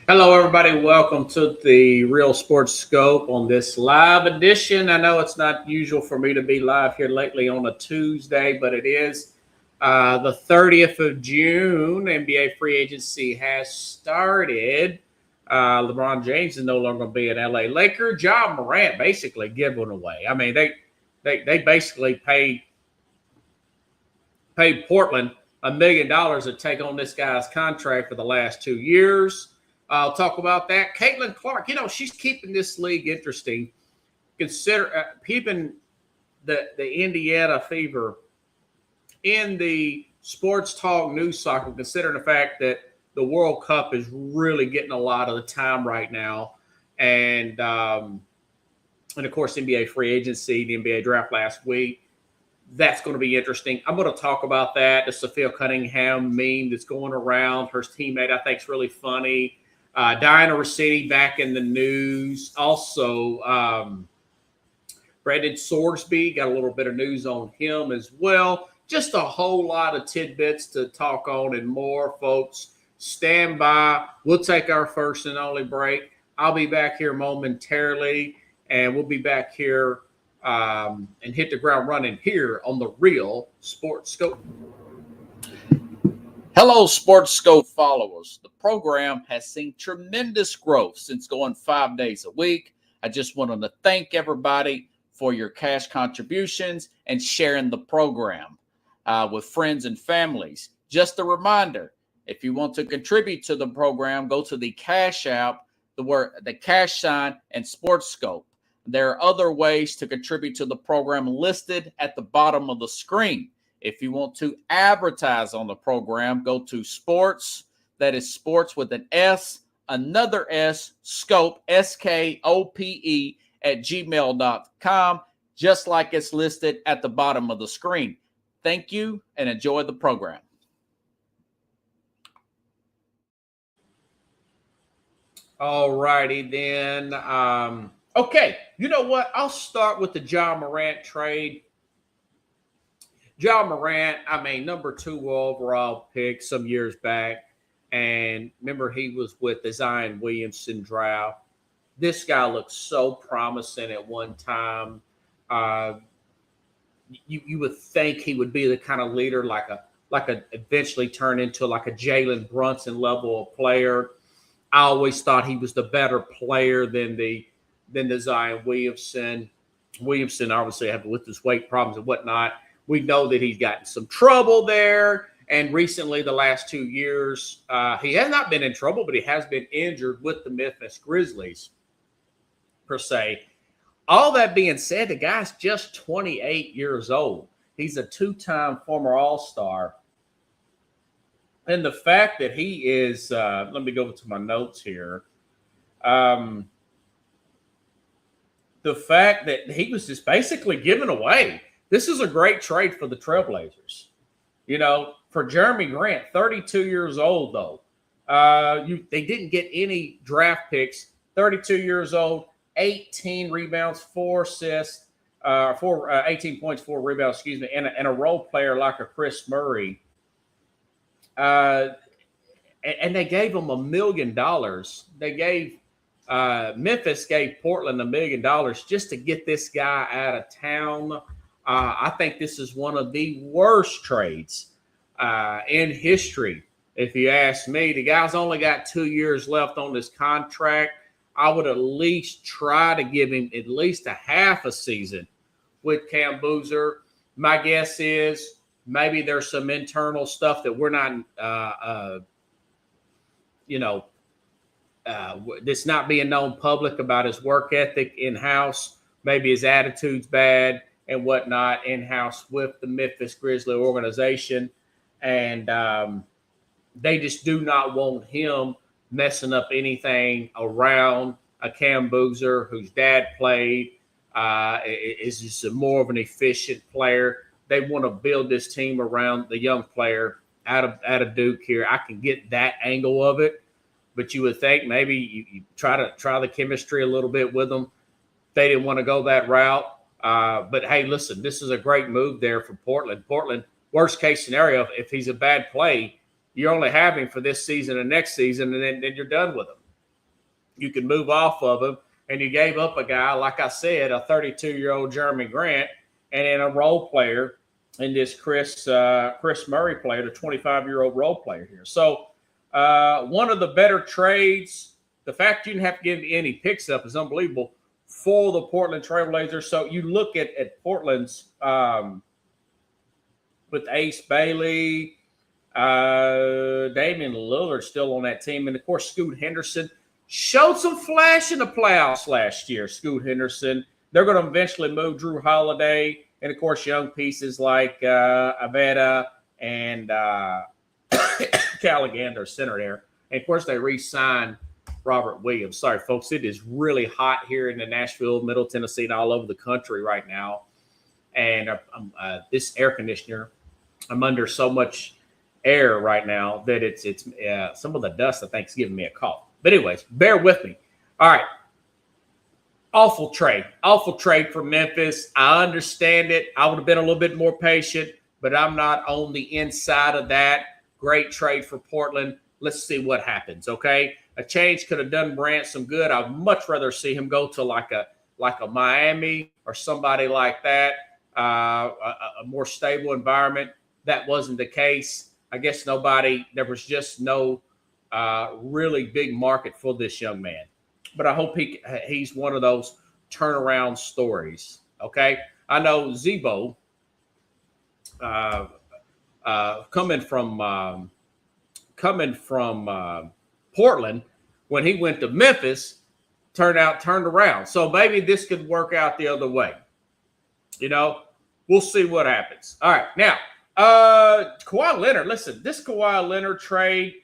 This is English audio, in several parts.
Hello, everybody. Welcome to the Real Sports Scope on this live edition. I know it's not usual for me to be live here lately on a Tuesday, but it is the 30th of June. NBA free agency has started. LeBron James is no longer going to be an LA Laker. Ja Morant basically giving away. I mean, they basically paid Portland $1 million to take on this guy's contract for the last 2 years. I'll talk about that. Caitlin Clark, she's keeping this league interesting. Keeping the Indiana Fever in the sports talk news cycle, considering the fact that the World Cup is really getting a lot of the time right now, and of course NBA free agency, the NBA draft last week. That's going to be interesting. I'm going to talk about that. The Sophia Cunningham meme that's going around. Her teammate, I think, is really funny. Diana Rossetti back in the news. Also, Brandon Sorsby, got a little bit of news on him as well. Just a whole lot of tidbits to talk on and more, folks. Stand by. We'll take our first and only break. I'll be back here momentarily, and we'll be back here and hit the ground running here on the Real Sports Scope. Hello, Sports Scope followers. The program has seen tremendous growth since going 5 days a week. I just wanted to thank everybody for your cash contributions and sharing the program with friends and families. Just a reminder, if you want to contribute to the program, go to the Cash App, the cash sign, and Sports Scope. There are other ways to contribute to the program listed at the bottom of the screen. If you want to advertise on the program, go to sports, that is sports with an S, another S, scope, SKOPE, at gmail.com, just like it's listed at the bottom of the screen. Thank you and enjoy the program. All righty then. Okay, you know what? I'll start with the Ja Morant trade. Ja Morant, number 2 overall pick some years back. And remember, he was with the Zion Williamson draft. This guy looked so promising at one time. You would think he would be the kind of leader like a eventually turn into like a Jalen Brunson level of player. I always thought he was the better player than the Zion Williamson. Williamson obviously had with his weight problems and whatnot. We know that he's gotten some trouble there. And recently, the last 2 years, he has not been in trouble, but he has been injured with the Memphis Grizzlies, per se. All that being said, the guy's just 28 years old. He's a 2-time former All-Star. And the fact that he is, let me go to my notes here. The fact that he was just basically given away. This is a great trade for the Trailblazers. For Jeremy Grant, 32 years old, though. They didn't get any draft picks. 32 years old, 18 rebounds, 4 assists, 18 points, 4 rebounds, and a role player like a Chris Murray. And they gave him $1 million. Memphis gave Portland $1 million just to get this guy out of town. I think this is one of the worst trades in history. If you ask me, the guy's only got 2 years left on this contract. I would at least try to give him at least a half a season with Cam Boozer. My guess is maybe there's some internal stuff that we're not, that's not being known public about his work ethic in-house. Maybe his attitude's bad and whatnot in-house with the Memphis Grizzly organization. And they just do not want him messing up anything around a Cam Boozer, whose dad played, is just more of an efficient player. They want to build this team around the young player out of Duke here. I can get that angle of it, but you would think maybe you try the chemistry a little bit with them. They didn't want to go that route. But, hey, listen, this is a great move there for Portland. Portland, worst case scenario, if he's a bad play, you only have him for this season and next season, and then you're done with him. you can move off of him. And you gave up a guy, like I said, a 32-year-old Jeremy Grant, and then a role player in this Chris Murray player, the 25-year-old role player here. So one of the better trades. The fact you didn't have to give any picks up is unbelievable for the Portland Trailblazers. So you look at Portland's with Ace Bailey, Damian Lillard still on that team, and of course Scoot Henderson showed some flash in the playoffs last year. Scoot Henderson. They're going to eventually move Drew Holiday, and of course young pieces like Aveda and Callagander center there. And of course they re-signed Robert Williams. Sorry, folks, it is really hot here in the Nashville, Middle Tennessee, and all over the country right now. And this air conditioner, I'm under so much air right now that it's some of the dust I think is giving me a cough. But anyways, bear with me. All right. Awful trade for Memphis. I understand it. I would have been a little bit more patient, but I'm not on the inside of that. Great trade for Portland. Let's see what happens, okay? A change could have done Brant some good. I'd much rather see him go to like a Miami or somebody like that, a more stable environment. That wasn't the case. I guess there was just no really big market for this young man. But I hope he's one of those turnaround stories, okay? I know Zebo, coming from Portland, when he went to Memphis, turned around. So maybe this could work out the other way. You know, we'll see what happens. All right, now, Kawhi Leonard. Listen, this Kawhi Leonard trade,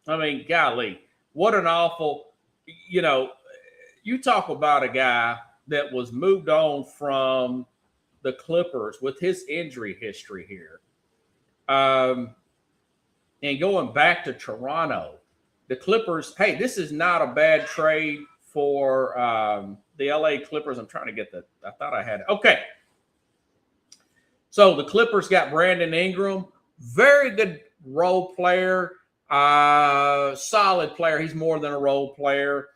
I mean, golly, what an awful, you talk about a guy that was moved on from the Clippers with his injury history here. And going back to Toronto, the Clippers, hey, this is not a bad trade for the LA Clippers. I'm trying to get I thought I had it. Okay. So the Clippers got Brandon Ingram, very good role player, solid player. He's more than a role player.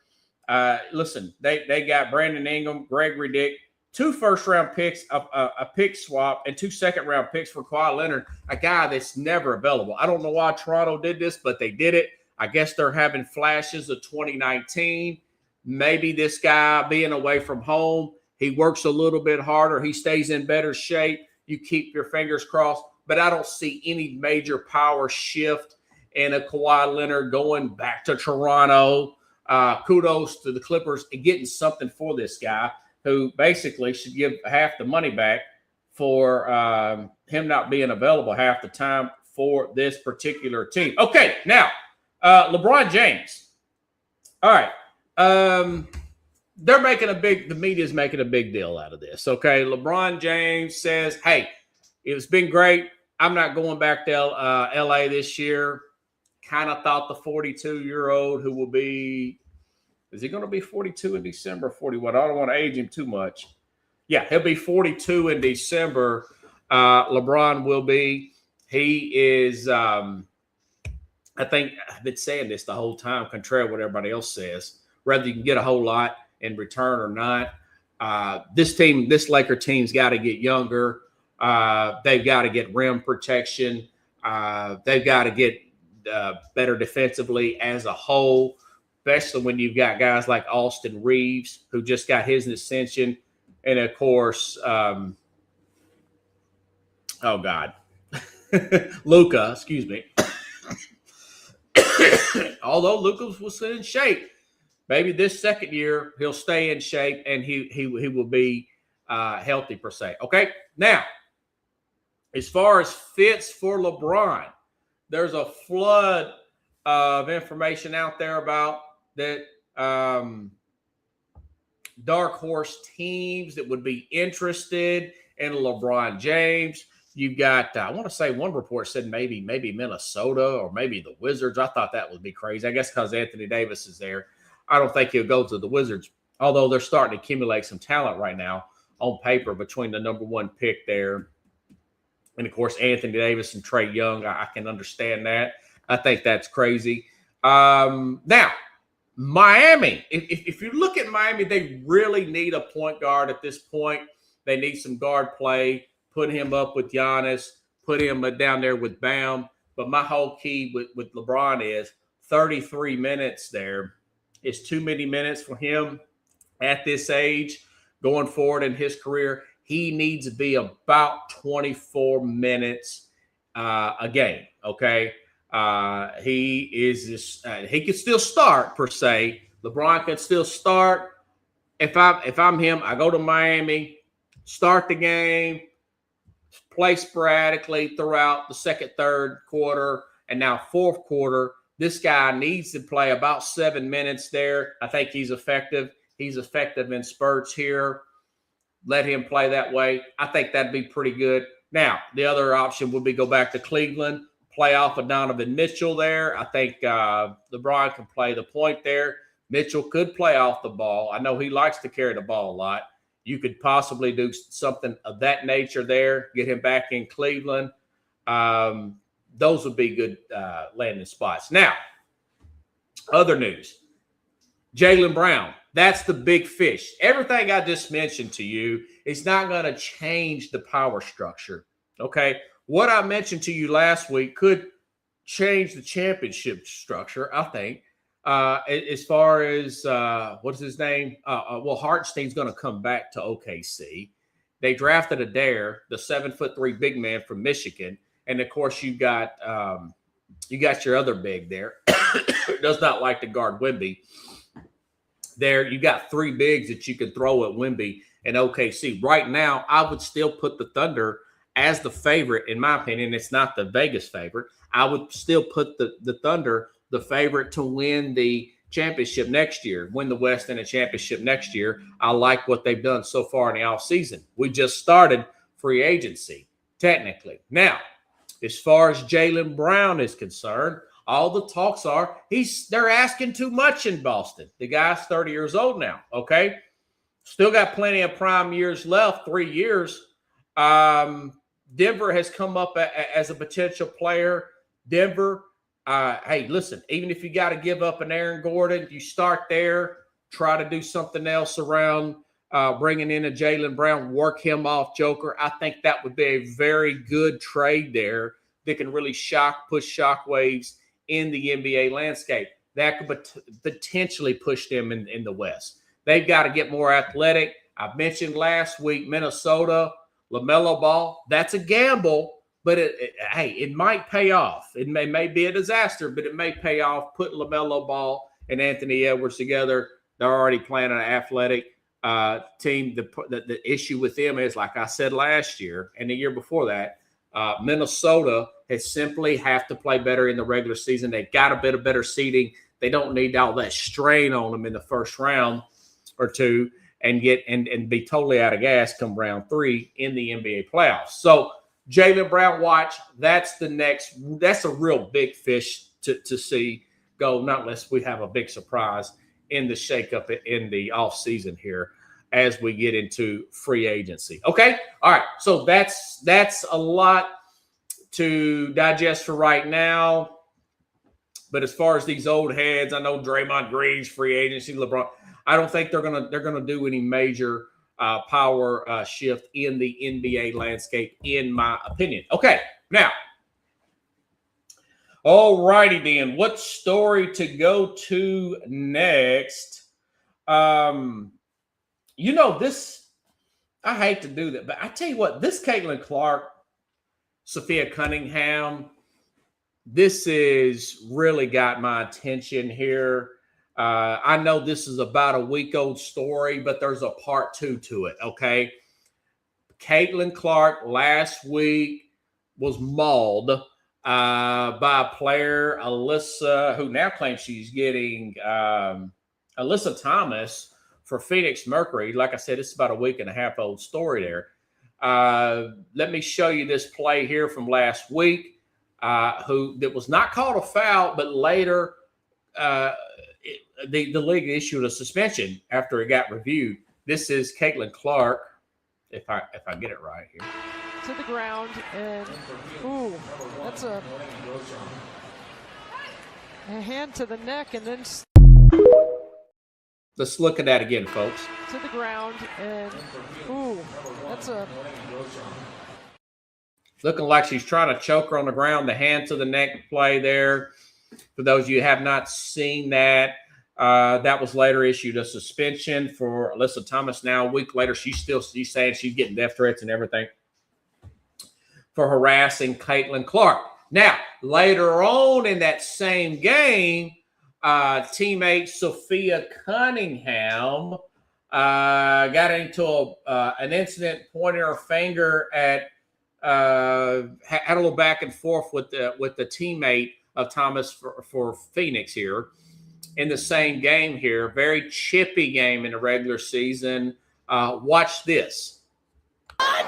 Listen, they got Brandon Ingram, Gregory Dick, 2 first-round picks, a pick swap, and 2 second-round picks for Kawhi Leonard, a guy that's never available. I don't know why Toronto did this, but they did it. I guess they're having flashes of 2019. Maybe this guy being away from home, he works a little bit harder. He stays in better shape. You keep your fingers crossed. But I don't see any major power shift in a Kawhi Leonard going back to Toronto. Kudos to the Clippers and getting something for this guy who basically should give half the money back for him not being available half the time for this particular team. Okay, now, LeBron James. All right. The media's making a big deal out of this. Okay. LeBron James says, hey, it's been great. I'm not going back to LA this year. Kind of thought the 42-year-old who will be, is he going to be 42 in December? 41. I don't want to age him too much. Yeah, he'll be 42 in December. LeBron will be. He is, I think I've been saying this the whole time, contrary to what everybody else says. Whether you can get a whole lot in return or not, this Laker team's got to get younger. They've got to get rim protection. They've got to get better defensively as a whole, especially when you've got guys like Austin Reeves, who just got his ascension. And, of course, Luka, excuse me. Although Luka was in shape, maybe this second year he'll stay in shape and he will be healthy per se. Okay, now as far as fits for LeBron, there's a flood of information out there about that dark horse teams that would be interested in LeBron James. You've got, I want to say one report said maybe Minnesota or maybe the Wizards. I thought that would be crazy. I guess because Anthony Davis is there. I don't think he'll go to the Wizards, although they're starting to accumulate some talent right now on paper between the number 1 pick there. And, of course, Anthony Davis and Trae Young. I can understand that. I think that's crazy. Now, Miami, if you look at Miami, they really need a point guard at this point. They need some guard play. Put him up with Giannis. Put him down there with Bam. But my whole key with LeBron is 33 minutes there is too many minutes for him at this age going forward in his career. He needs to be about 24 minutes a game, okay? He is just, he can still start per se. LeBron can still start. If I'm him, I go to Miami, start the game, play sporadically throughout the second, third quarter, and now fourth quarter. This guy needs to play about 7 minutes there. I think he's effective. He's effective in spurts here. Let him play that way. I think that'd be pretty good. Now, the other option would be go back to Cleveland, play off of Donovan Mitchell there. I think LeBron can play the point there. Mitchell could play off the ball. I know he likes to carry the ball a lot. You could possibly do something of that nature there, get him back in Cleveland. Those would be good landing spots. Now, other news. Jaylen Brown, that's the big fish. Everything I just mentioned to you is not going to change the power structure, okay? What I mentioned to you last week could change the championship structure, I think. As far as what's his name? Hartenstein's going to come back to OKC. They drafted Adair, the 7'3" big man from Michigan, and of course you got your other big there. Does not like to guard Wemby. There, you got three bigs that you can throw at Wemby and OKC. Right now, I would still put the Thunder as the favorite, in my opinion. It's not the Vegas favorite. I would still put the Thunder the favorite to win the championship next year, win the West and a championship next year. I like what they've done so far in the offseason. We just started free agency, technically. Now, as far as Jaylen Brown is concerned, all the talks are they're asking too much in Boston. The guy's 30 years old now, okay? Still got plenty of prime years left, 3 years. Denver has come up as a potential player. Denver, hey, listen, even if you got to give up an Aaron Gordon, you start there, try to do something else around bringing in a Jaylen Brown, work him off Joker. I think that would be a very good trade there that can really push shockwaves in the NBA landscape. That could potentially push them in the West. They've got to get more athletic. I mentioned last week, Minnesota, LaMelo Ball. That's a gamble, but it might pay off. It may be a disaster, but it may pay off. Put LaMelo Ball and Anthony Edwards together. They're already playing an athletic team. The issue with them is, like I said last year and the year before that, Minnesota has simply have to play better in the regular season. They've got a bit of better seeding. They don't need all that strain on them in the first round or two and be totally out of gas come round 3 in the NBA playoffs. So Jaylen Brown, watch. That's a real big fish to see go, not unless we have a big surprise in the shakeup in the offseason here as we get into free agency. Okay? All right. So that's a lot to digest for right now. But as far as these old heads, I know Draymond Green's free agency, LeBron, I don't think they're gonna do any major power shift in the NBA landscape, in my opinion. Okay, now, all righty then. What story to go to next? This, I hate to do that, but I tell you what, this Caitlin Clark, Sophia Cunningham, this is really got my attention here. I know this is about a week-old story, but there's a part 2 to it, okay? Caitlin Clark last week was mauled by a player, Alyssa, who now claims she's getting Alyssa Thomas for Phoenix Mercury. Like I said, it's about a week and a half old story there. Let me show you this play here from last week, that was not called a foul, but later the league issued a suspension after it got reviewed. This is Caitlin Clark, if I get it right here. To the ground, and that's a hand to the neck, and then Let's look at that again, folks. To the ground, and ooh, that's a Looking like she's trying to choke her on the ground. The hand to the neck play there. For those of you who have not seen that, that was later issued a suspension for Alyssa Thomas. Now, a week later, she's saying she's getting death threats and everything for harassing Caitlin Clark. Now, later on in that same game, teammate Sophia Cunningham got into an incident, pointing her finger at, had a little back and forth with the teammate of Thomas for Phoenix here in the same game here. Very chippy game in the regular season. Watch this. What?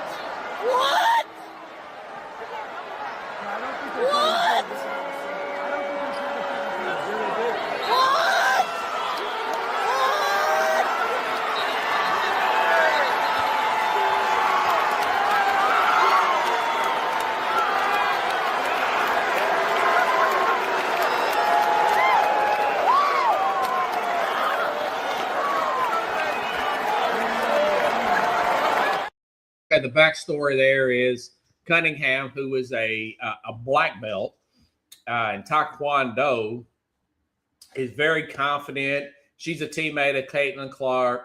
The backstory there is Cunningham, who is a black belt in Taekwondo, is very confident. She's a teammate of Caitlin Clark.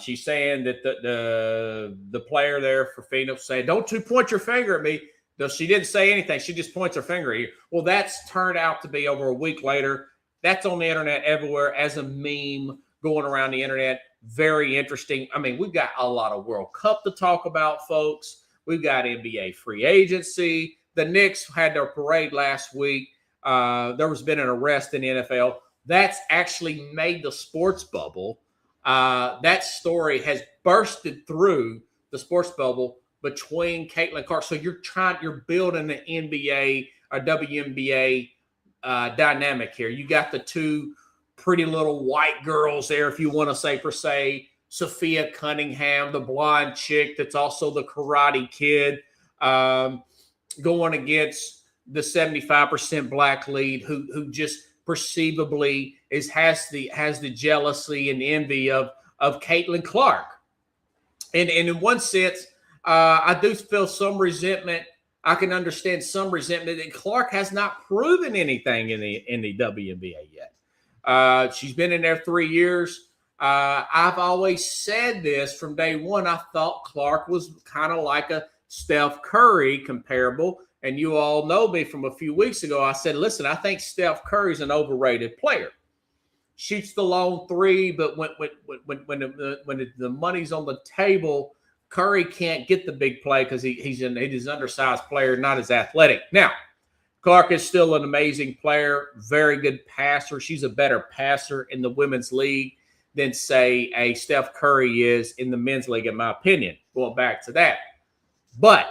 She's saying that the player there for Phoenix saying, "Don't you point your finger at me." Though she didn't say anything, she just points her finger at you. Well, that's turned out to be over a week later. That's on the internet everywhere as a meme going around the internet. Very interesting. I mean, we've got a lot of World Cup to talk about, folks. We've got NBA free agency. The Knicks had their parade last week. There was been an arrest in the NFL. That's actually made the sports bubble. That story has bursted through the sports bubble between Caitlin Clark. So you're building an NBA or WNBA dynamic here. You got the two pretty little white girls there, if you want to say per se. Sophia Cunningham, the blonde chick that's also the Karate Kid, going against the 75% black lead who just perceivably has the jealousy and envy of Caitlin Clark. And in one sense, I do feel some resentment. I can understand some resentment that Clark has not proven anything in the WNBA yet. She's been in there 3 years. I've always said this from day one. I thought Clark was kind of like a Steph Curry comparable. And you all know me from a few weeks ago. I said, listen, I think Steph Curry's an overrated player. Shoots the long three, but when the money's on the table, Curry can't get the big play because he's an undersized player, not as athletic. Now, Clark is still an amazing player, very good passer. She's a better passer in the women's league than, say, a Steph Curry is in the men's league, in my opinion, going back to that. But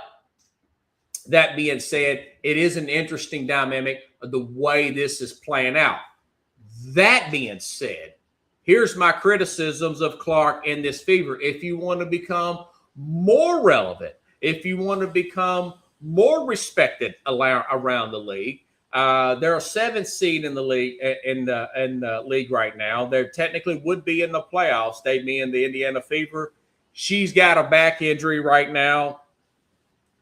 that being said, it is an interesting dynamic of the way this is playing out. That being said, here's my criticisms of Clark in this fever. If you want to become more relevant, if you want to become more respected around the league. They're a 7th seed in the league in the league right now. They technically would be in the playoffs. They being the Indiana Fever. She's got a back injury right now.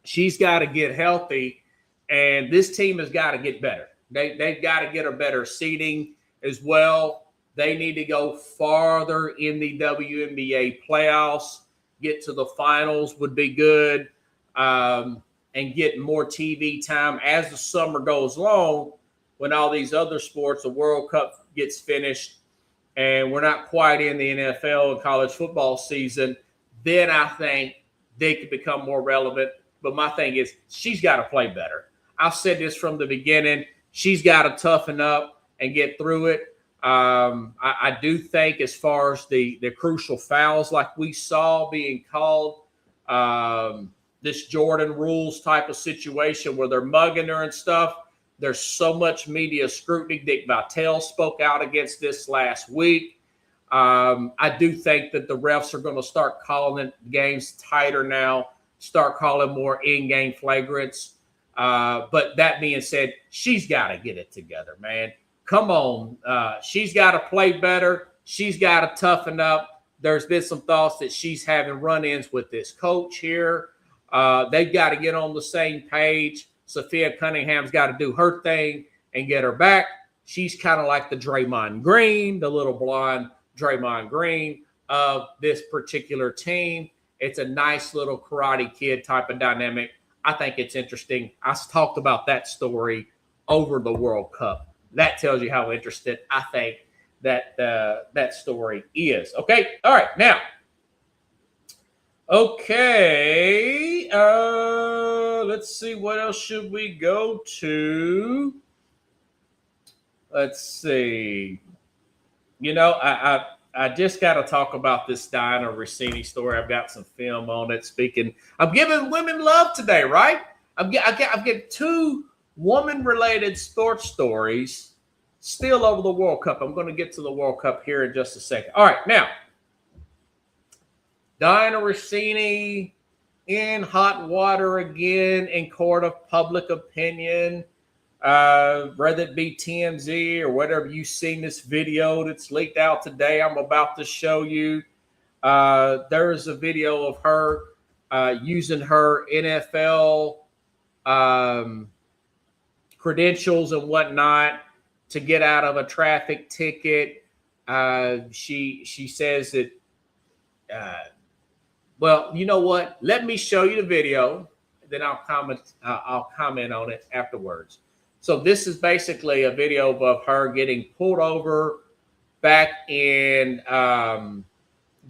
She's got to get healthy, and this team has got to get better. They've got to get a better seeding as well. They need to go farther in the WNBA playoffs. Get to the finals would be good. And get more TV time as the summer goes along when all these other sports, the World Cup gets finished, and we're not quite in the NFL and college football season, then I think they could become more relevant. But my thing is, she's got to play better. I've said this from the beginning. She's got to toughen up and get through it. I do think as far as the crucial fouls like we saw being called, this Jordan rules type of situation where they're mugging her and stuff. There's so much media scrutiny. Dick Vitale spoke out against this last week. I do think that the refs are going to start calling games tighter now, start calling more in-game flagrants. But that being said, she's got to get it together, man. Come on. She's got to play better. she's got to toughen up. There's been some thoughts that she's having run-ins with this coach here. They've got to get on the same page. Sophia Cunningham's got to do her thing and get her back. She's kind of like the Draymond Green, the little blonde Draymond Green of this particular team. It's a nice little Karate Kid type of dynamic. I think it's interesting. I talked about that story over the World Cup. That tells you how interested I think that that story is. Okay. All right. Now, okay. Let's see. What else should we go to? Let's see. You know, I just got to talk about this Diana Rossini story. I've got some film on it. I'm giving women love today, right? I've got two woman-related sports stories still over the World Cup. I'm going to get to the World Cup here in just a second. All right, now, Diana Rossini in hot water again in court of public opinion. Whether it be TMZ or whatever, you've seen this video that's leaked out today, I'm about to show you. There is a video of her using her NFL credentials and whatnot to get out of a traffic ticket. She says that, well, you know what? Let me show you the video, then I'll comment on it afterwards. So this is basically a video of her getting pulled over back in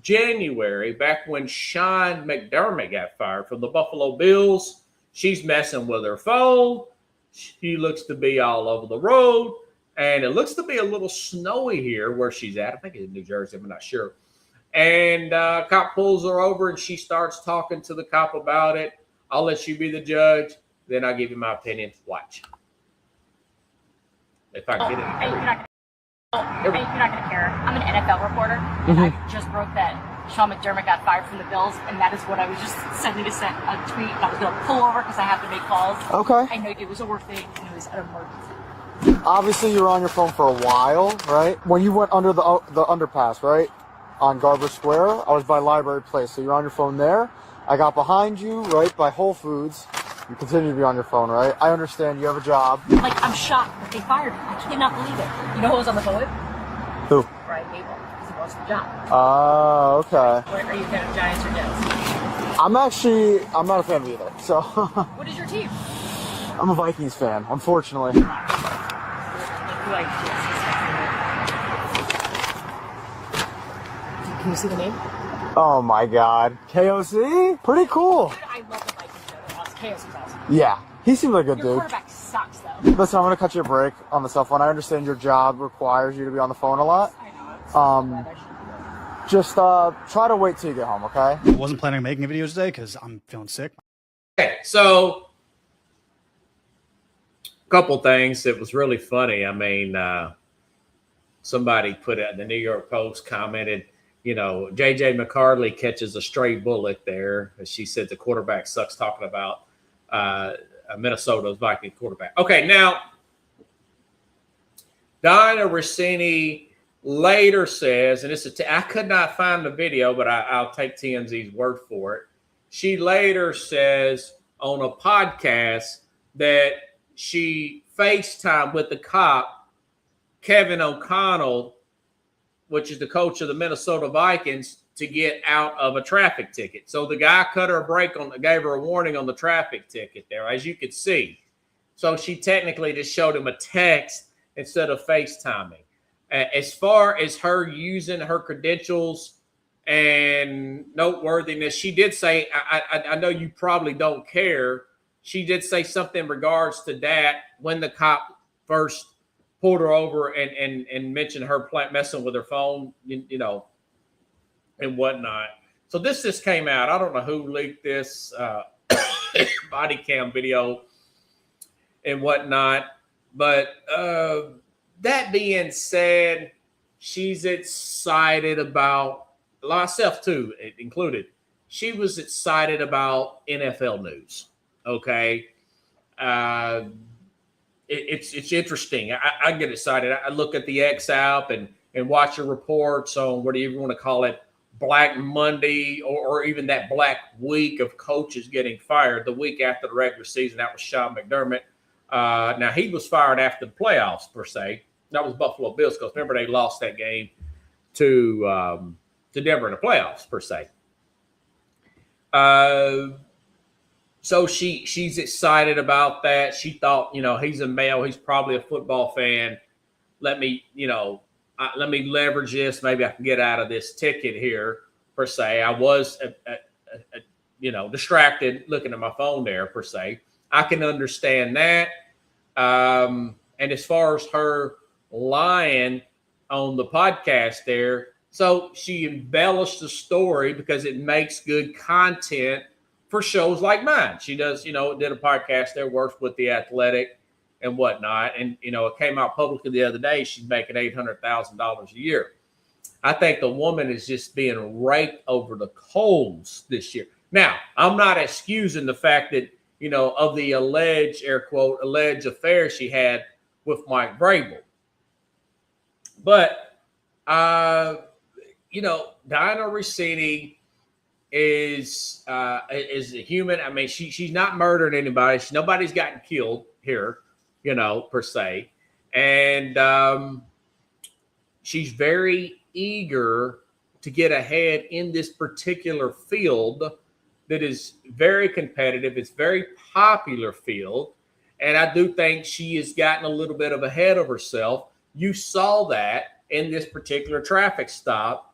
January, back when Sean McDermott got fired from the Buffalo Bills. She's messing with her phone. She looks to be all over the road, and it looks to be a little snowy here where she's at. I think it's in New Jersey. I'm not sure. And cop pulls her over, and she starts talking to the cop about it. I'll let you be the judge. Then I'll give you my opinion. Watch. If I get it. You're not going to care. I'm an NFL reporter, and I just broke that Sean McDermott got fired from the Bills, and that is what I was just sending a tweet. I was going to pull over because I have to make calls. Okay. I know it was a work thing, and it was an emergency. Obviously, you were on your phone for a while, right? When you went under the underpass, right, on Garber Square, I was by Library Place, so you're on your phone there. I got behind you, right, by Whole Foods. You continue to be on your phone, right? I understand you have a job. Like, I'm shocked that they fired me. I cannot believe it. You know who was on the phone with? Who? Brian Gable, because he lost the job. Oh, okay. Are you a fan of Giants or Jets? I'm not a fan of either, so. What is your team? I'm a Vikings fan, unfortunately. Can you see the name? Oh my God. KOC? Pretty cool. I love the Vikings. Chaos is awesome. Yeah. He seems like a good Your dude. quarterback sucks, though. Listen, I'm going to cut you a break on the cell phone. I understand your job requires you to be on the phone a lot. I know. Just try to wait till you get home, okay? I wasn't planning on making a video today because I'm feeling sick. Okay, so a couple things that was really funny. I mean, somebody put it, the New York Post commented, you know, J.J. McCarthy catches a stray bullet there. As she said, the quarterback sucks, talking about Minnesota's Viking quarterback. Okay, now, Diana Rossini later says, and I could not find the video, but I'll take TMZ's word for it. She later says on a podcast that she FaceTimed with the cop, Kevin O'Connell, which is the coach of the Minnesota Vikings, to get out of a traffic ticket. So the guy cut her a break gave her a warning on the traffic ticket there, as you could see. So she technically just showed him a text instead of FaceTiming. As far as her using her credentials and noteworthiness, she did say, I know you probably don't care. She did say something in regards to that when the cop first pulled her over and mentioned her messing with her phone, you know, and whatnot. So this just came out. I don't know who leaked this body cam video and whatnot. But that being said, she's excited about, myself too included, she was excited about NFL news. Okay. It's interesting. I get excited. I look at the X app and and watch your reports on whatever you want to call it, Black Monday or even that Black Week of coaches getting fired the week after the regular season. That was Sean McDermott. Now, he was fired after the playoffs, per se. That was Buffalo Bills, because remember, they lost that game to Denver in the playoffs, per se. So she's excited about that. She thought, he's a male. He's probably a football fan. Let me leverage this. Maybe I can get out of this ticket here, per se. I was, distracted looking at my phone there, per se. I can understand that. And as far as her lying on the podcast there, so she embellished the story because it makes good content for shows like mine. She does, did a podcast there, works with The Athletic and whatnot. And, it came out publicly the other day. She's making $800,000 a year. I think the woman is just being raked over the coals this year. Now, I'm not excusing the fact that, of the alleged, air quote, alleged affair she had with Mike Vrabel. But, Diana Rossini is a human. I mean, she's not murdered anybody. Nobody's gotten killed here, per se. And she's very eager to get ahead in this particular field that is very competitive. It's very popular field. And I do think she has gotten a little bit of ahead of herself. You saw that in this particular traffic stop.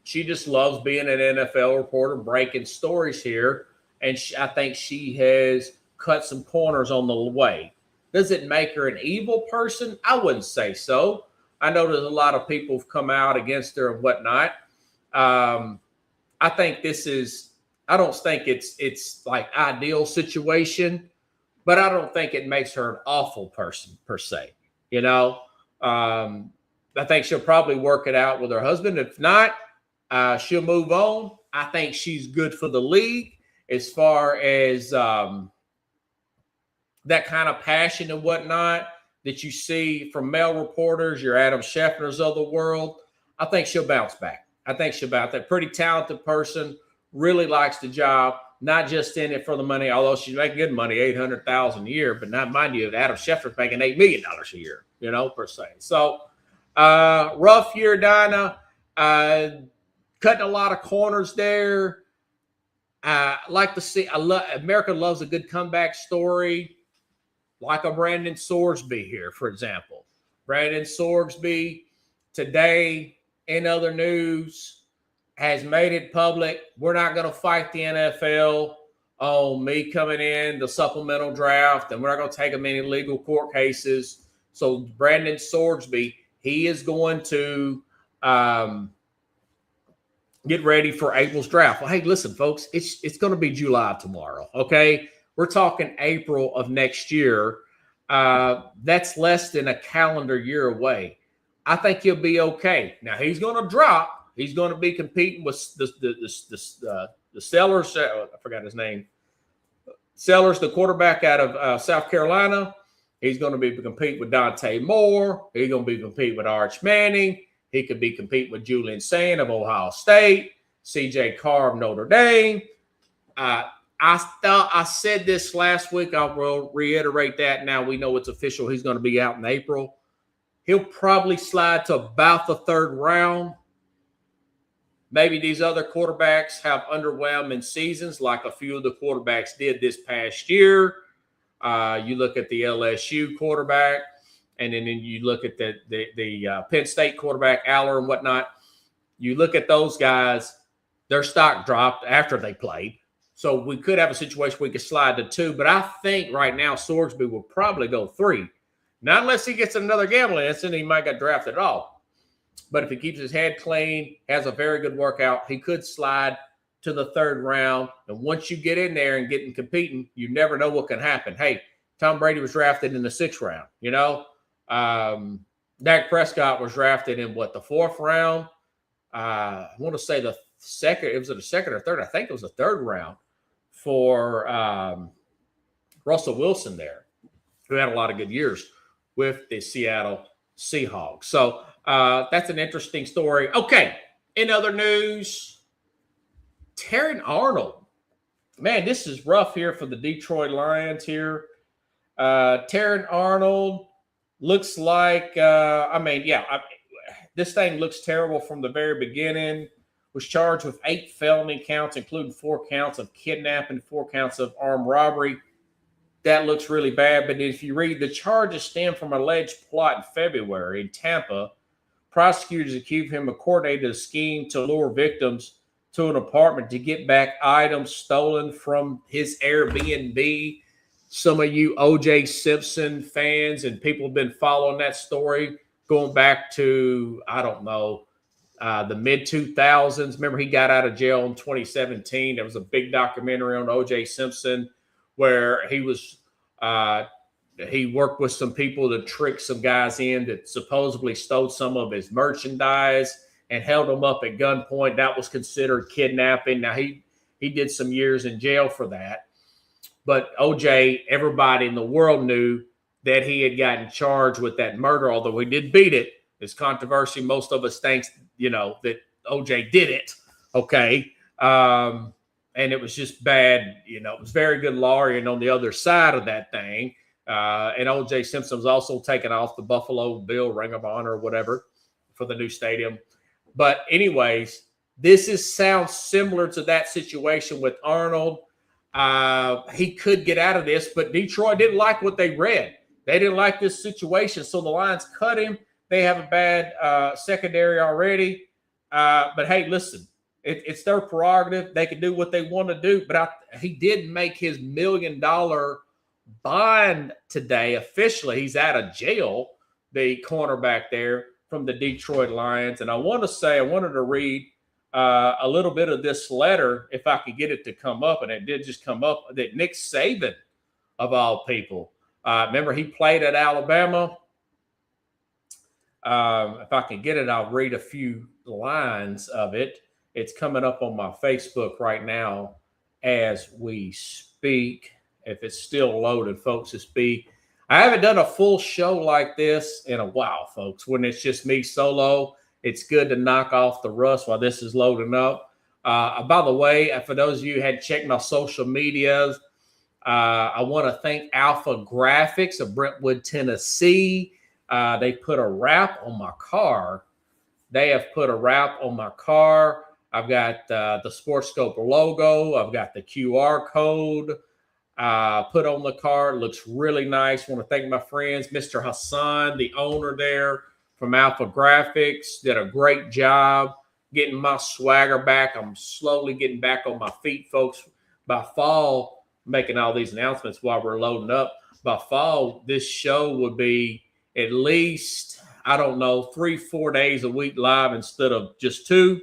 She just loves being an NFL reporter, breaking stories here. And I think she has cut some corners on the way. Does it make her an evil person? I wouldn't say so. I know there's a lot of people who've come out against her and whatnot. I think I don't think it's like ideal situation, but I don't think it makes her an awful person per se. I think she'll probably work it out with her husband. If not, she'll move on. I think she's good for the league as far as that kind of passion and whatnot that you see from male reporters, your Adam Schefter's of the world. I think she'll bounce back. I think she'll bounce. That pretty talented person, really likes the job, not just in it for the money, although she's making good money, $800,000 a year, but not, mind you, Adam Schefter's making $8 million a year, per se. So rough year, Dinah. Cutting a lot of corners there. Like to see, America loves a good comeback story, like a Brandon Sorsby here, for example. Brandon Sorsby today, in other news, has made it public. We're not going to fight the NFL on me coming in the supplemental draft, and we're not going to take them any legal court cases. So Brandon Sorsby, he is going to get ready for April's draft. Well, hey, listen, folks, it's going to be July tomorrow, okay? We're talking April of next year. That's less than a calendar year away. I think he'll be okay. Now, he's going to drop. He's going to be competing with the Sellers. I forgot his name. Sellers, the quarterback out of South Carolina. He's going to be competing with Dante Moore. He's going to be competing with Arch Manning. He could be competing with Julian Sain of Ohio State, C.J. Carr of Notre Dame. I said this last week. I will reiterate that now. We know it's official. He's going to be out in April. He'll probably slide to about the third round. Maybe these other quarterbacks have underwhelming seasons like a few of the quarterbacks did this past year. You look at the LSU quarterback, and then you look at the Penn State quarterback, Aller and whatnot. You look at those guys, their stock dropped after they played. So we could have a situation where we could slide to 2. But I think right now Sorsby will probably go 3. Not unless he gets another gambling incident, he might get drafted at all. But if he keeps his head clean, has a very good workout, he could slide to the 3rd round. And once you get in there and get competing, you never know what can happen. Hey, Tom Brady was drafted in the 6th round, Dak Prescott was drafted in the 4th round. I want to say the 2nd, it was the 2nd or 3rd. I think it was the 3rd round for Russell Wilson there, who had a lot of good years with the Seattle Seahawks. So That's an interesting story. Okay, in other news, Terran Arnold. Man, this is rough here for the Detroit Lions here. Terran Arnold looks like, this thing looks terrible from the very beginning. Was charged with 8 felony counts, including 4 counts of kidnapping, 4 counts of armed robbery. That looks really bad. But if you read, the charges stem from alleged plot in February in Tampa. Prosecutors accused him of coordinating a scheme to lure victims to an apartment to get back items stolen from his Airbnb. Some of you O.J. Simpson fans and people have been following that story going back to, I don't know, the mid-2000s. Remember, he got out of jail in 2017. There was a big documentary on O.J. Simpson where he was he worked with some people to trick some guys in that supposedly stole some of his merchandise and held them up at gunpoint. That was considered kidnapping. Now, he did some years in jail for that. But O.J., everybody in the world knew that he had gotten charged with that murder, although he did beat it. There's controversy. Most of us think, that O.J. did it, okay? And it was just bad. It was very good lawyering on the other side of that thing. And O.J. Simpson was also taken off the Buffalo Bill Ring of Honor or whatever for the new stadium. But anyways, this sounds similar to that situation with Arnold. He could get out of this, but Detroit didn't like what they read. They didn't like this situation, so the Lions cut him. They have a bad secondary already. But, hey, listen, it's their prerogative. They can do what they want to do. But he did make his $1 million bond today officially. He's out of jail, the cornerback there from the Detroit Lions. And I wanted to read a little bit of this letter, if I could get it to come up. And it did just come up that Nick Saban, of all people, remember he played at Alabama. If I can get it, I'll read a few lines of it. It's coming up on my Facebook right now as we speak. If it's still loaded, folks, to speak. I haven't done a full show like this in a while, folks. When it's just me solo, it's good to knock off the rust while this is loading up. By the way, for those of you who had checked my social medias, I want to thank Alpha Graphics of Brentwood, Tennessee. They put a wrap on my car. They have put a wrap on my car. I've got the SportScope logo. I've got the QR code put on the car. It looks really nice. I want to thank my friends, Mr. Hassan, the owner there from Alpha Graphics, did a great job getting my swagger back. I'm slowly getting back on my feet, folks. By fall, making all these announcements while we're loading up. By fall, this show would be at least, 3-4 days a week live instead of just 2.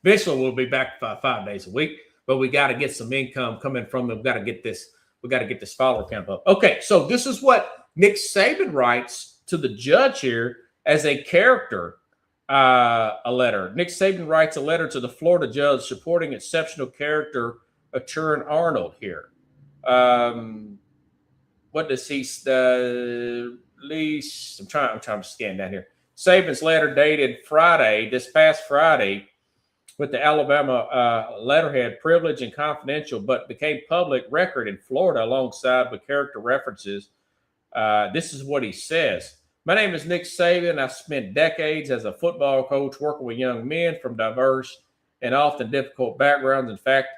Eventually, we'll be back 5 days a week, but we got to get some income coming from them. We got to get this follower count up. Okay, so this is what Nick Saban writes to the judge here as a character, a letter. Nick Saban writes a letter to the Florida judge supporting exceptional character Terran Arnold here. What does he least? I'm trying to scan down here. Saban's letter dated this past Friday, with the Alabama letterhead, privileged and confidential, but became public record in Florida alongside with character references. This is what he says. My name is Nick Saban. I spent decades as a football coach working with young men from diverse and often difficult backgrounds. In fact,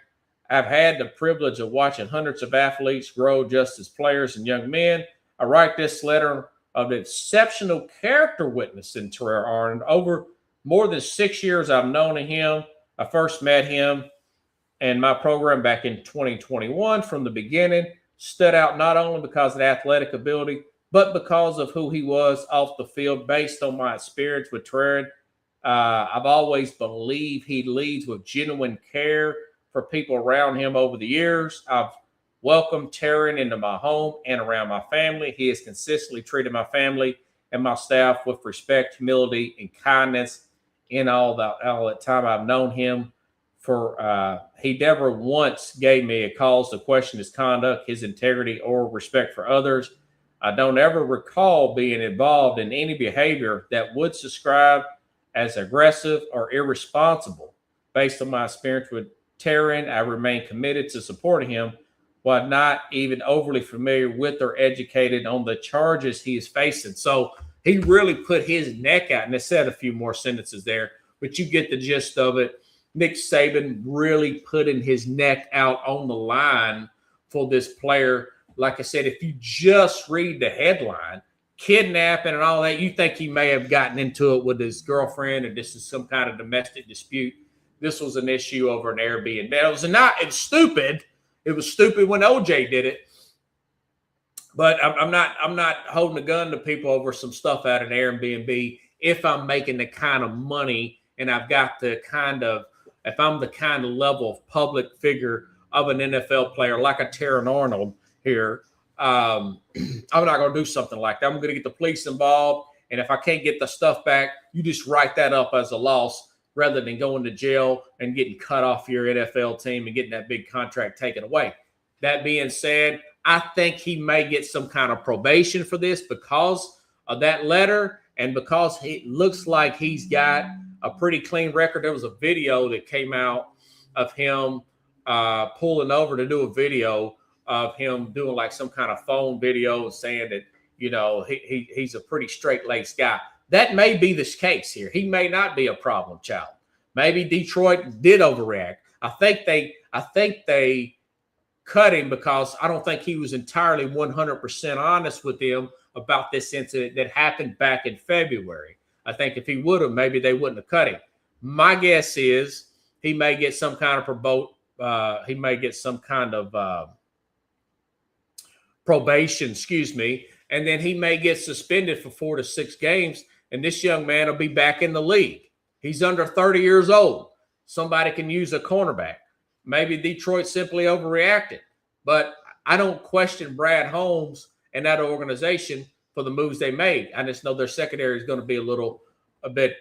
I've had the privilege of watching hundreds of athletes grow just as players and young men. I write this letter of exceptional character witness in Terran Arnold. Over more than 6 years I've known him. I first met him in my program back in 2021. From the beginning, stood out not only because of the athletic ability, but because of who he was off the field. Based on my experience with Terran, I've always believed he leads with genuine care for people around him. Over the years, I've welcomed Terran into my home and around my family. He has consistently treated my family and my staff with respect, humility, and kindness in all that time I've known him. He never once gave me a cause to question his conduct, his integrity, or respect for others. I don't ever recall being involved in any behavior that would describe as aggressive or irresponsible. Based on my experience with Taryn, I remain committed to supporting him while not even overly familiar with or educated on the charges he is facing. So he really put his neck out, and it said a few more sentences there, but you get the gist of it. Nick Saban really putting his neck out on the line for this player. Like I said, if you just read the headline, kidnapping and all that, you think he may have gotten into it with his girlfriend or this is some kind of domestic dispute. This was an issue over an Airbnb. It's stupid. It was stupid when OJ did it. But I'm not holding a gun to people over some stuff at an Airbnb if I'm making the kind of money and I've got the kind of, if I'm the kind of level of public figure of an NFL player like a Taryn Arnold here, I'm not going to do something like that. I'm going to get the police involved. And if I can't get the stuff back, you just write that up as a loss rather than going to jail and getting cut off your NFL team and getting that big contract taken away. That being said, I think he may get some kind of probation for this because of that letter and because it looks like he's got a pretty clean record. There was a video that came out of him pulling over to do a video of him doing like some kind of phone video and saying that, you know, he's a pretty straight-laced guy. That may be the case here. He may not be a problem child. Maybe Detroit did overreact. I think they cut him because I don't think he was entirely 100% honest with them about this incident that happened back in February. I think if he would have, maybe they wouldn't have cut him. My guess is he may get some kind of probation, and then he may get suspended for 4 to 6 games, and this young man will be back in the league. He's under 30 years old. Somebody can use a cornerback. Maybe Detroit simply overreacted, but I don't question Brad Holmes and that organization for the moves they made. I just know their secondary is going to be a bit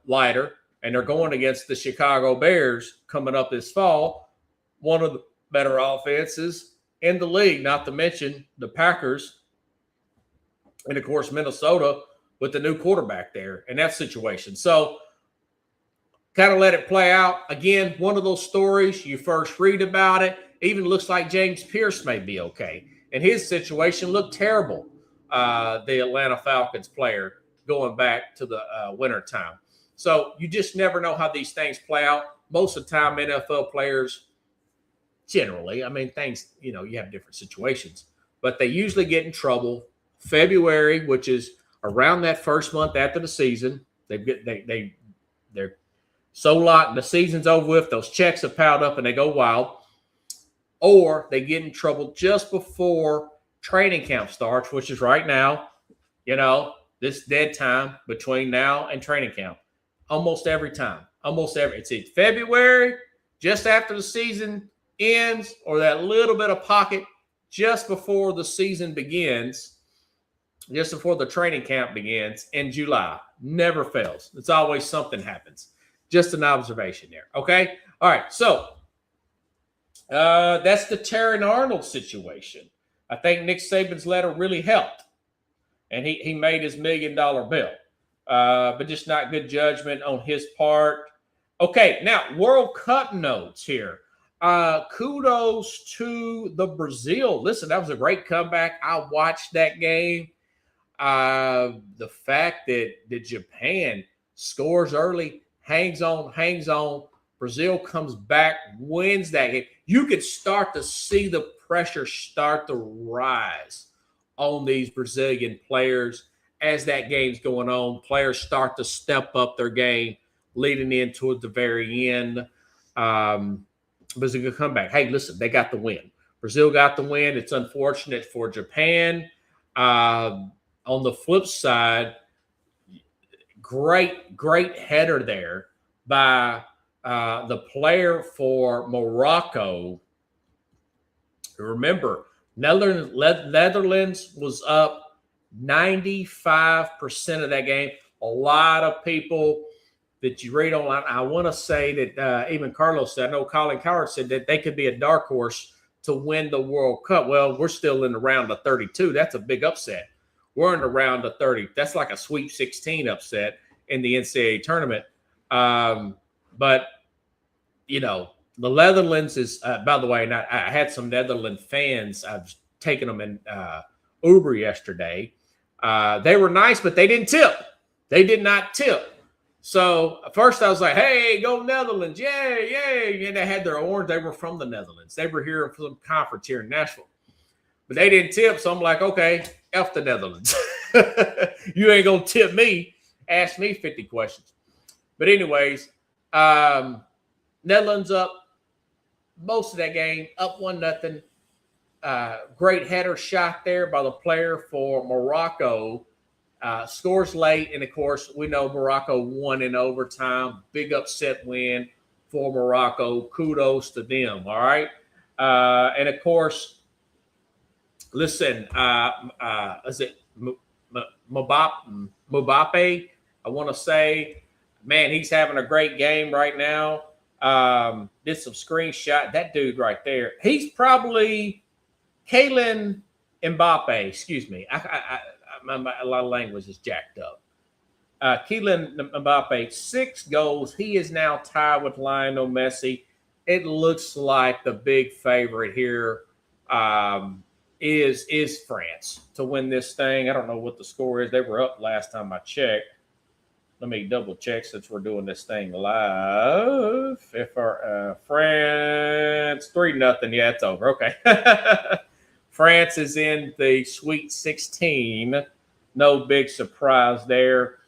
lighter, and they're going against the Chicago Bears coming up this fall, one of the better offenses in the league, not to mention the Packers, and of course Minnesota with the new quarterback there in that situation. So kind of let it play out. Again, one of those stories, you first read about it, even looks like James Pierce may be okay. And his situation looked terrible, the Atlanta Falcons player going back to the wintertime. So you just never know how these things play out. Most of the time, NFL players generally, I mean, things, you know, you have different situations, but they usually get in trouble February, which is around that first month after the season. They're so locked, the season's over with, those checks have piled up and they go wild, or they get in trouble just before training camp starts, which is right now, you know, this dead time between now and training camp. Almost every time. It's in February, just after the season ends, or that little bit of pocket just before the season begins, just before the training camp begins in July. Never fails. It's always something happens. Just an observation there. Okay? All right. So that's the Taryn Arnold situation. I think Nick Saban's letter really helped. And he made his $1 million bill. But just not good judgment on his part. Okay, now World Cup notes here. Kudos to the Brazil. Listen, that was a great comeback. I watched that game. The fact that Japan scores early, hangs on. Brazil comes back, wins that game. You could start to see the pressure start to rise on these Brazilian players as that game's going on. Players start to step up their game leading in towards the very end. It was a good comeback. Hey, listen, they got the win. Brazil got the win. It's unfortunate for Japan. On the flip side, great header there by the player for Morocco. Remember, Netherlands was up 95% of that game. A lot of people that you read online, I want to say that even Carlos said, I know Colin Coward said that they could be a dark horse to win the World Cup. Well, we're still in the round of 32. That's a big upset. We're in the round of 30. That's like a Sweet 16 upset in the NCAA tournament. But, you know, the Netherlands is, by the way, and I had some Netherlands fans. I've taken them in Uber yesterday. They were nice, but they didn't tip. They did not tip. So first I was like, hey, go Netherlands. Yay, yay. And they had their orange. They were from the Netherlands. They were here for some conference here in Nashville. But they didn't tip. So I'm like, okay, F the Netherlands. You ain't going to tip me. Ask me 50 questions. But anyways, Netherlands up most of that game, up 1-0. Great header shot there by the player for Morocco. Scores late, and of course, we know Morocco won in overtime. Big upset win for Morocco. Kudos to them, all right? And of course, listen, is it Mbappe? I want to say, man, he's having a great game right now. Did some screenshot. That dude right there, he's probably Kylian Mbappe. Excuse me. A lot of language is jacked up. Kylian Mbappe, 6 goals. He is now tied with Lionel Messi. It looks like the big favorite here is France to win this thing. I don't know what the score is. They were up last time I checked. Let me double check since we're doing this thing live. If our France 3-0, yeah, it's over. Okay. France is in the Sweet 16. No big surprise there.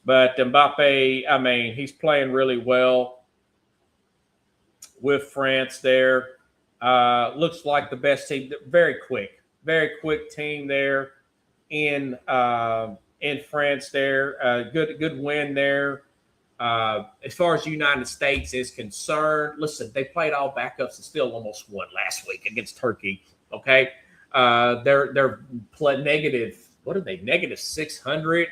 But Mbappe, I mean, he's playing really well with France there. Looks like the best team. Very quick team there in France there. Good win there. As far as the United States is concerned, listen, they played all backups and still almost won last week against Turkey. Okay. They're negative. What are they? Negative 600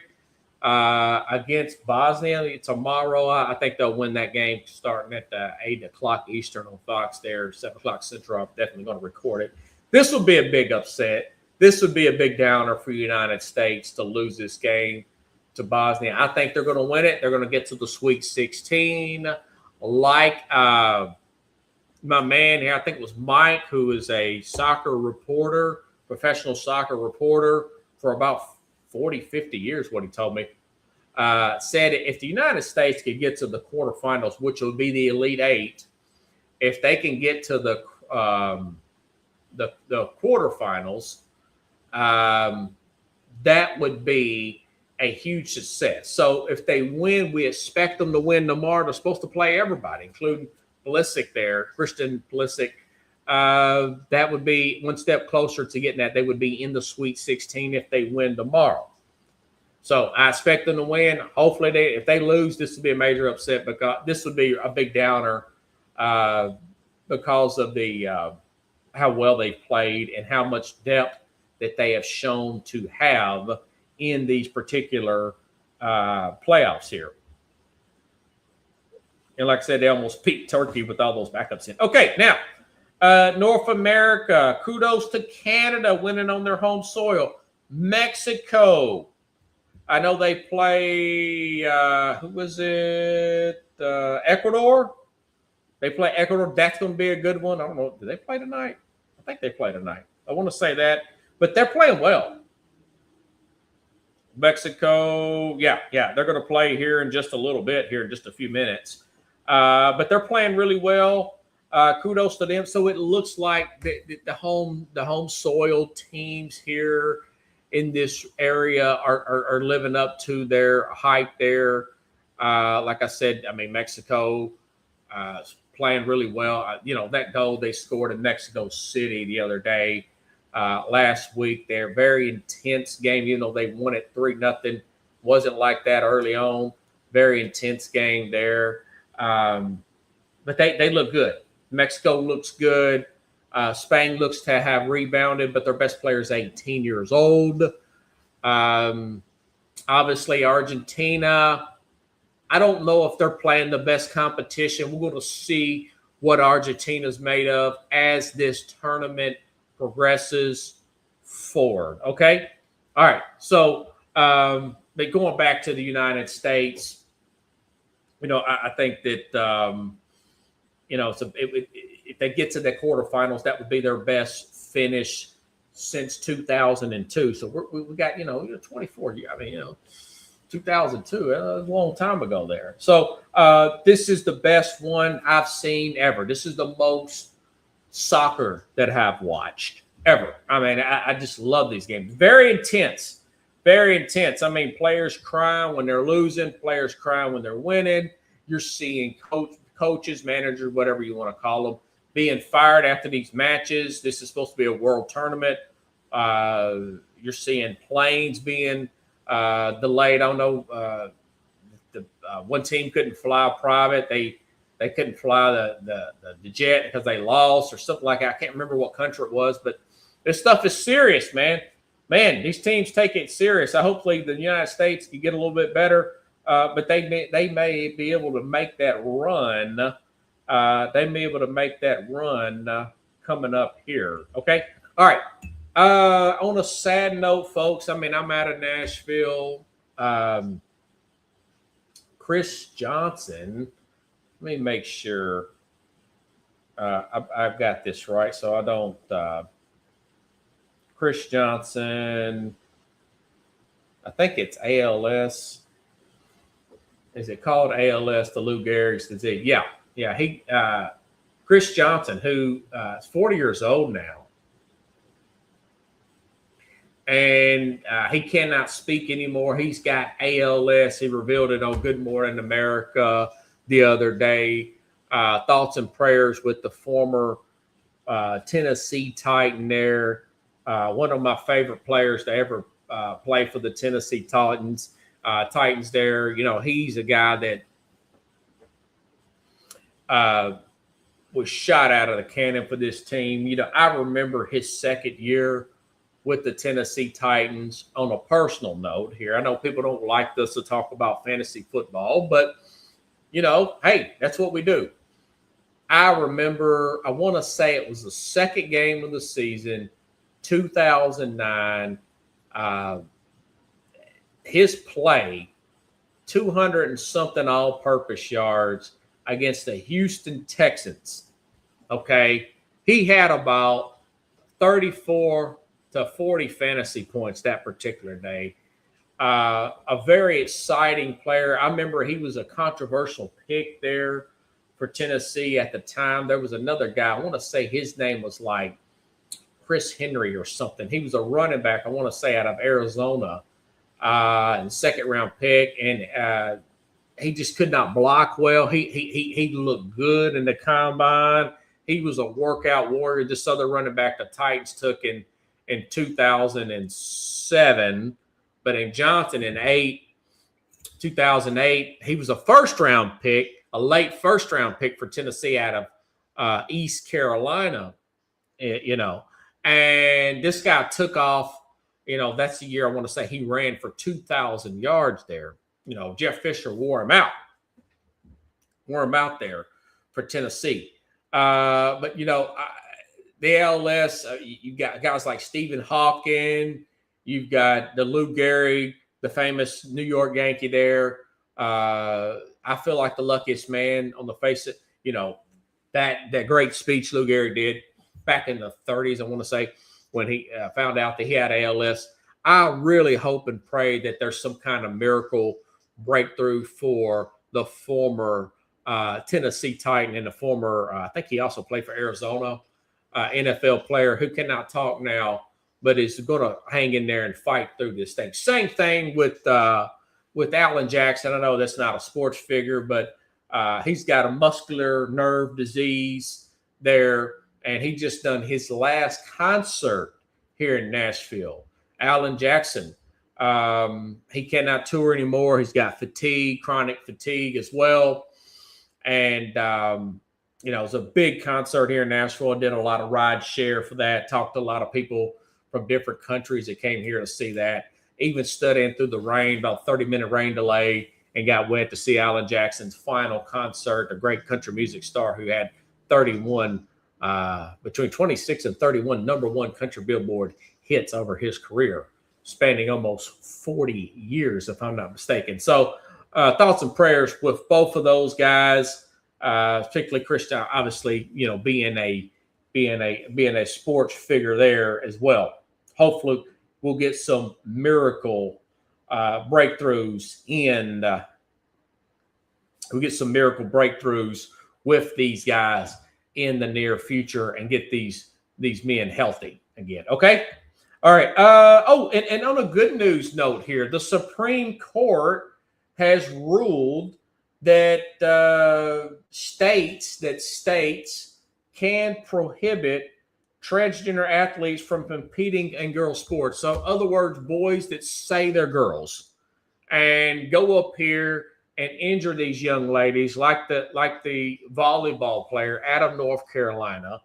against Bosnia tomorrow. I think they'll win that game starting at 8 o'clock Eastern on Fox there, 7 o'clock Central. I'm definitely going to record it. This will be a big upset. This would be a big downer for the United States to lose this game to Bosnia. I think they're going to win it. They're going to get to the Sweet 16. Like my man here, I think it was Mike, who is a soccer reporter, professional soccer reporter for about 40, 50 years, what he told me, said if the United States could get to the quarterfinals, which would be the Elite Eight, if they can get to the quarterfinals, that would be a huge success. So if they win, we expect them to win tomorrow. They're supposed to play everybody, including Pulisic there, Christian Pulisic. That would be one step closer to getting that. They would be in the Sweet 16 if they win tomorrow. So I expect them to win. Hopefully, if they lose, this would be a major upset because this would be a big downer because of the how well they've played and how much depth that they have shown to have in these particular playoffs here. And like I said, they almost beat Turkey with all those backups in. Okay, now, North America, kudos to Canada winning on their home soil. Mexico, I know they play, who was it? Ecuador. They play Ecuador. That's going to be a good one. I don't know. Do they play tonight? I think they play tonight. I want to say that. But they're playing well. Mexico, yeah, they're going to play here in just a little bit, here in just a few minutes. But they're playing really well. Kudos to them. So it looks like the home soil teams here in this area are living up to their hype there. Like I said, I mean, Mexico is playing really well. That goal they scored in Mexico City the other day, last week, they're very intense game. They won it 3-0. Wasn't like that early on. Very intense game there. But they look good. Mexico looks good. Spain looks to have rebounded, but their best player is 18 years old. Obviously, Argentina, I don't know if they're playing the best competition. We're going to see what Argentina's made of as this tournament progresses forward. Okay. All right. So, but going back to the United States, I think that, so if they get to the quarterfinals, that would be their best finish since 2002. So we got, 24 years. I mean, 2002, that was a long time ago there. So this is the best one I've seen ever. This is the most soccer that I've watched ever. I mean, I just love these games. Very intense. Very intense. I mean, players crying when they're losing, players crying when they're winning. You're seeing coaches, managers, whatever you want to call them, being fired after these matches. This is supposed to be a world tournament. You're seeing planes being delayed. I don't know. The one team couldn't fly private. They couldn't fly the jet because they lost or something like that. I can't remember what country it was, but this stuff is serious, man. Man, these teams take it serious. Hopefully the United States can get a little bit better, but they may be able to make that run. They may be able to make that run coming up here. Okay. All right. On a sad note, folks, I mean, I'm out of Nashville. Chris Johnson, let me make sure I've got this right so I don't Chris Johnson, I think it's ALS. Is it called ALS, the Lou Gehrig's disease? Yeah. He Chris Johnson, who is 40 years old now, and he cannot speak anymore. He's got ALS. He revealed it on Good Morning America the other day. Thoughts and prayers with the former Tennessee Titan there. One of my favorite players to ever play for the Tennessee Titans. There, he's a guy that was shot out of the cannon for this team. I remember his second year with the Tennessee Titans. On a personal note here, I know people don't like us to talk about fantasy football, but, hey, that's what we do. I remember, I want to say it was the second game of the season, 2009. His play, 200 and something all-purpose yards against the Houston Texans. Okay, he had about 34 to 40 fantasy points that particular day. A very exciting player. I remember he was a controversial pick there for Tennessee at the time. There was another guy, I want to say his name was like Chris Henry or something. He was a running back, I want to say, out of Arizona, and second round pick, and he just could not block well. He looked good in the combine. He was a workout warrior. This other running back the Titans took in 2007, but in Johnson in 2008, he was a first round pick, a late first round pick for Tennessee out of East Carolina, and this guy took off. That's the year I want to say he ran for 2,000 yards there. Jeff Fisher wore him out there for Tennessee. But the ALS, you got guys like Stephen Hawking, you've got the Lou Gehrig, the famous New York Yankee there. I feel like the luckiest man on the face of, that great speech Lou Gehrig did back in the 30s, I want to say, when he found out that he had ALS. I really hope and pray that there's some kind of miracle breakthrough for the former Tennessee Titan and the former, I think he also played for Arizona, NFL player who cannot talk now, but is going to hang in there and fight through this thing. Same thing with Alan Jackson. I know that's not a sports figure, but he's got a muscular nerve disease there, and he just done his last concert here in Nashville. Alan Jackson, he cannot tour anymore. He's got chronic fatigue as well. And, it was a big concert here in Nashville. I did a lot of ride share for that, talked to a lot of people from different countries that came here to see that, even stood in through the rain, about 30-minute rain delay, and got wet to see Alan Jackson's final concert, a great country music star who had 31, between 26 and 31 number one country Billboard hits over his career, spanning almost 40 years, if I'm not mistaken. So thoughts and prayers with both of those guys, particularly Christian, obviously, you know, being a sports figure there as well. Hopefully we'll get some miracle breakthroughs with these guys in the near future and get these men healthy again. Okay. All right. And on a good news note here, the Supreme Court has ruled that states can prohibit transgender athletes from competing in girl sports. So, in other words, boys that say they're girls and go up here and injure these young ladies, like the volleyball player out of North Carolina.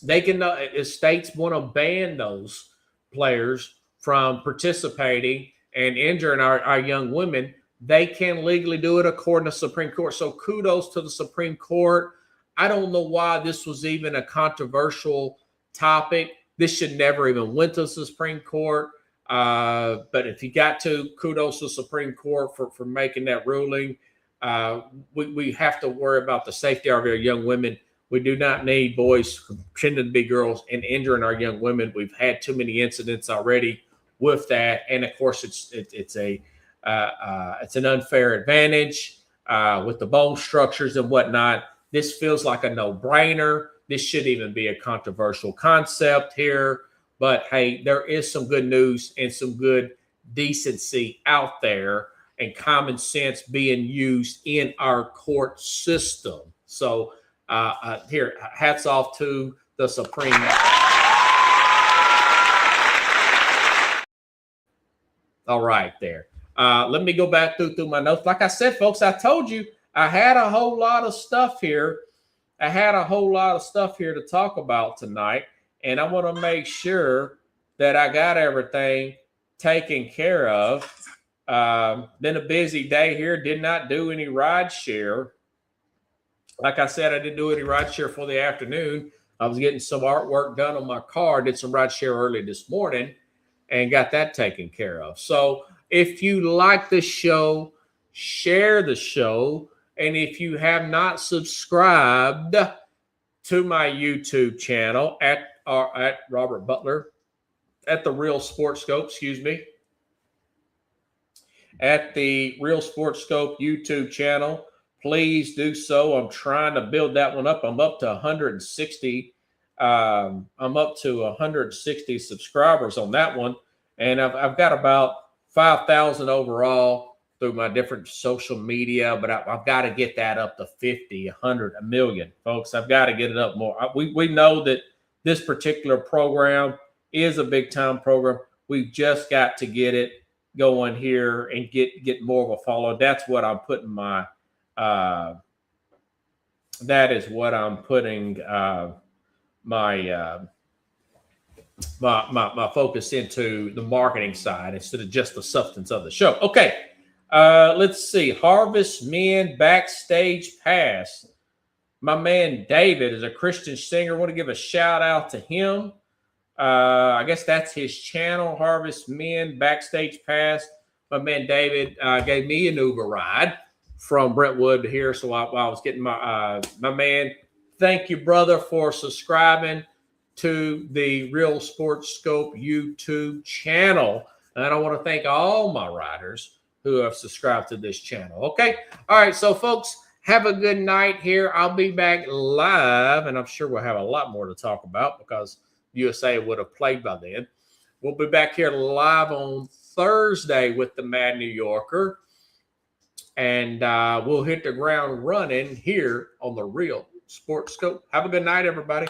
They can, if states want to ban those players from participating and injuring our young women, they can legally do it according to the Supreme Court. So kudos to the Supreme Court. I don't know why this was even a controversial topic. This should never even went to the Supreme Court. But if you got to, kudos to the Supreme Court for making that ruling. We have to worry about the safety of our young women. We do not need boys pretending to be girls and injuring our young women. We've had too many incidents already with that, and of course, it's an unfair advantage with the bone structures and whatnot. This feels like a no-brainer. This shouldn't even be a controversial concept here. But hey, there is some good news and some good decency out there and common sense being used in our court system. So here, hats off to the Supreme. All right, there. Let me go back through my notes. Like I said, folks, I told you I had a whole lot of stuff here. To talk about tonight, and I want to make sure that I got everything taken care of. Been a busy day here. Did not do any ride share. Like I said, I didn't do any ride share for the afternoon. I was getting some artwork done on my car. Did some ride share early this morning and got that taken care of. So if you like the show, share the show. And if you have not subscribed to my YouTube channel at Robert Butler, at the Real Sports Scope, at the Real Sports Scope YouTube channel, please do so. I'm trying to build that one up. I'm up to 160. I'm up to 160 subscribers on that one, and I've got about 5,000 overall through my different social media, but I've got to get that up to 50, 100, a million, folks. I've got to get it up more. We know that this particular program is a big time program. We've just got to get it going here and get more of a follow. That's what I'm putting my my focus into the marketing side instead of just the substance of the show. Okay. Let's see. Harvest Men Backstage Pass. My man David is a Christian singer. I want to give a shout out to him. I guess that's his channel, Harvest Men Backstage Pass. My man David gave me an Uber ride from Brentwood here. So while I was getting my man, thank you, brother, for subscribing to the Real Sports Scope YouTube channel. And I want to thank all my riders who have subscribed to this channel. Okay. All right. So folks, have a good night here. I'll be back live, and I'm sure we'll have a lot more to talk about because USA would have played by then. We'll be back here live on Thursday with the Mad New Yorker, and we'll hit the ground running here on the Real Sports Scope. Have a good night, everybody.